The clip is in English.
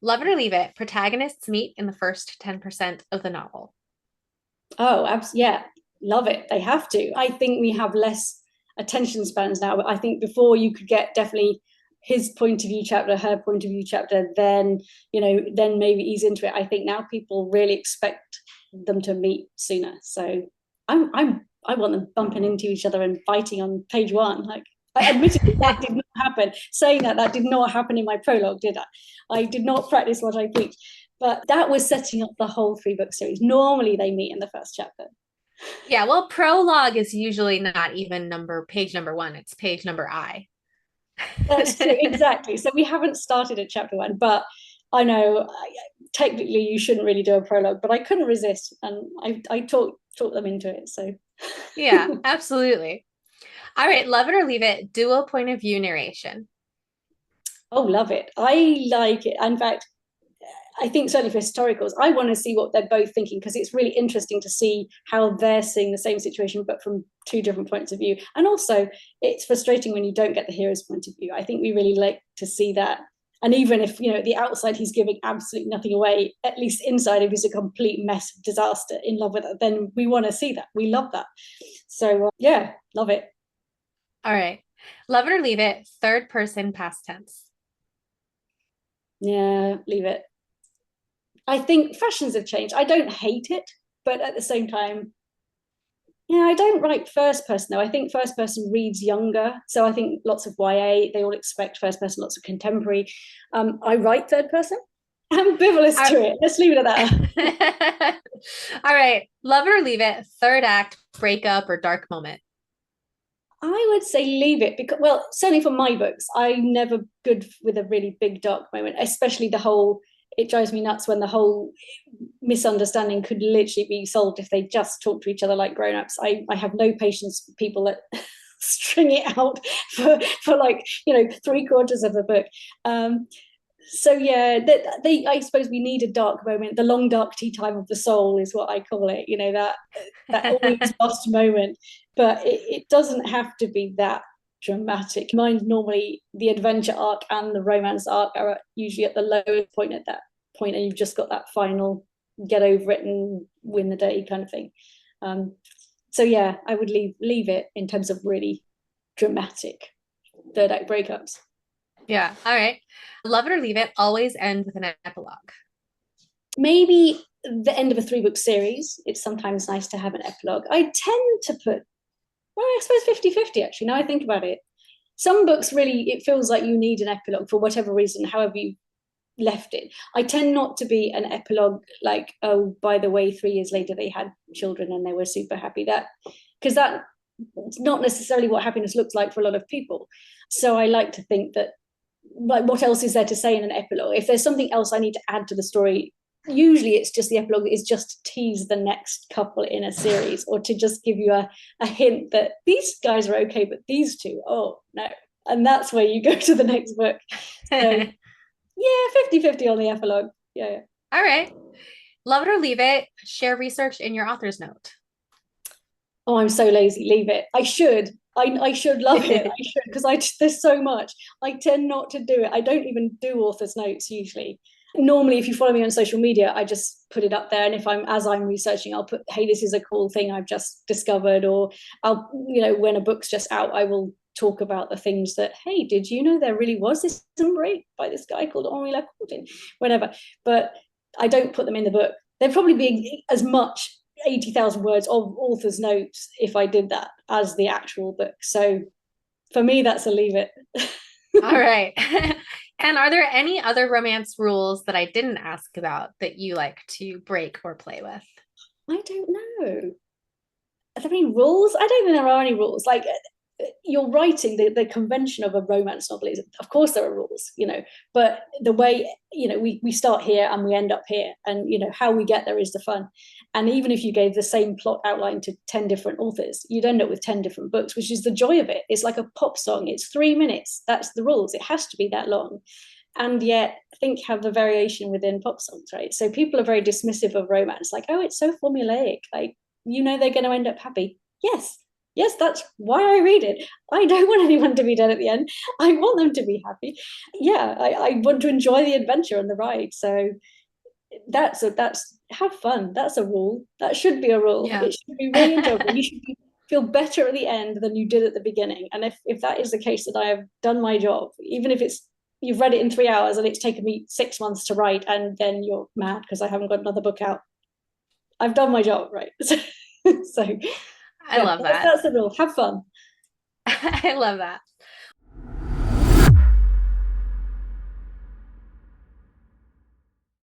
Love it or leave it, protagonists meet in the first 10% of the novel. Oh, yeah, love it. They have to. I think we have less attention spans now, but I think before you could get definitely his point of view chapter, her point of view chapter, then then maybe ease into it. I think now people really expect them to meet sooner. So I want them bumping into each other and fighting on page one. Like, admittedly, that did not happen. Saying that did not happen in my prologue, did I? I did not practice what I preach. But that was setting up the whole 3 book series. Normally they meet in the first chapter. Yeah, well, prologue is usually not even page number one, it's page number I. That's true, exactly. So we haven't started at chapter one, but I know technically you shouldn't really do a prologue, but I couldn't resist, and I talked them into it. So Yeah, absolutely. All right, love it or leave it, dual point of view narration. oh, love it. I like it. In fact, I think certainly for historicals, I want to see what they're both thinking, because it's really interesting to see how they're seeing the same situation, but from 2 different points of view. And also, it's frustrating when you don't get the hero's point of view. I think we really like to see that. And even if, at the outside, he's giving absolutely nothing away, at least inside, if he's a complete mess of disaster in love with it, then we want to see that. We love that. So, yeah, love it. All right, love it or leave it, third person past tense. Yeah, leave it. I think fashions have changed. I don't hate it, but at the same time, yeah, I don't write first person though. I think first person reads younger. So I think lots of YA, they all expect first person, lots of contemporary. I write third person. Ambivalence All to it. Let's leave it at that. All right, love it or leave it, third act, breakup, or dark moment. I would say leave it because, well, certainly for my books, I'm never good with a really big dark moment, especially it drives me nuts when the whole misunderstanding could literally be solved if they just talk to each other like grown-ups. I have no patience for people that string it out for like 3/4 of a book. So yeah, I suppose we need a dark moment. The long dark tea time of the soul is what I call it. That always lost moment, but it doesn't have to be that dramatic. Mine's normally the adventure arc and the romance arc are usually at the lowest point at that point, and you've just got that final get over it and win the day kind of thing. So yeah, I would leave it in terms of really dramatic third act breakups. Yeah, all right. Love it or leave it, always end with an epilogue. Maybe the end of a 3 book series, it's sometimes nice to have an epilogue. I tend to put, well, I suppose 50-50 actually, now I think about it. Some books really, it feels like you need an epilogue for whatever reason, however you left it. I tend not to be an epilogue like, oh, by the way, 3 years later they had children and they were super happy. Because that's not necessarily what happiness looks like for a lot of people. So I like to think that, like, what else is there to say in an epilogue? If there's something else I need to add to the story, usually it's just the epilogue is just to tease the next couple in a series, or to just give you a hint that these guys are okay, but these two, oh no. And that's where you go to the next book. So yeah, 50-50 on the epilogue. Yeah. All right. Love it or leave it, share research in your author's note. Oh, I'm so lazy. Leave it. I should. I should love it. I should, because there's so much. I tend not to do it. I don't even do author's notes usually. Normally, if you follow me on social media, I just put it up there. And if as I'm researching, I'll put, hey, this is a cool thing I've just discovered. Or I'll, when a book's just out, I will talk about the things that, hey, did you know there really was this break by this guy called Henri Lacourtin, whatever. But I don't put them in the book. There'd probably be as much 80,000 words of author's notes if I did that as the actual book. So for me, that's a leave it. All right. And are there any other romance rules that I didn't ask about that you like to break or play with? I don't know. Are there any rules? I don't think there are any rules. Like, you're writing the convention of a romance novel is, of course there are rules, but the way, we start here and we end up here, and how we get there is the fun. And even if you gave the same plot outline to 10 different authors, you'd end up with 10 different books, which is the joy of it. It's like a pop song. It's 3 minutes. That's the rules. It has to be that long. And yet, I think, have the variation within pop songs, right? So people are very dismissive of romance, like, oh, it's so formulaic, like, they're going to end up happy. Yes, Yes, that's why I read it. I don't want anyone to be dead at the end. I want them to be happy. Yeah, I want to enjoy the adventure and the ride. So that's have fun. That's a rule. That should be a rule. Yeah. It should be really enjoyable. You should feel better at the end than you did at the beginning. And if that is the case, that I have done my job, even if it's you've read it in 3 hours and it's taken me 6 months to write, and then you're mad because I haven't got another book out. I've done my job, right? So I yeah, love that. that's the rule. Have fun. I love that.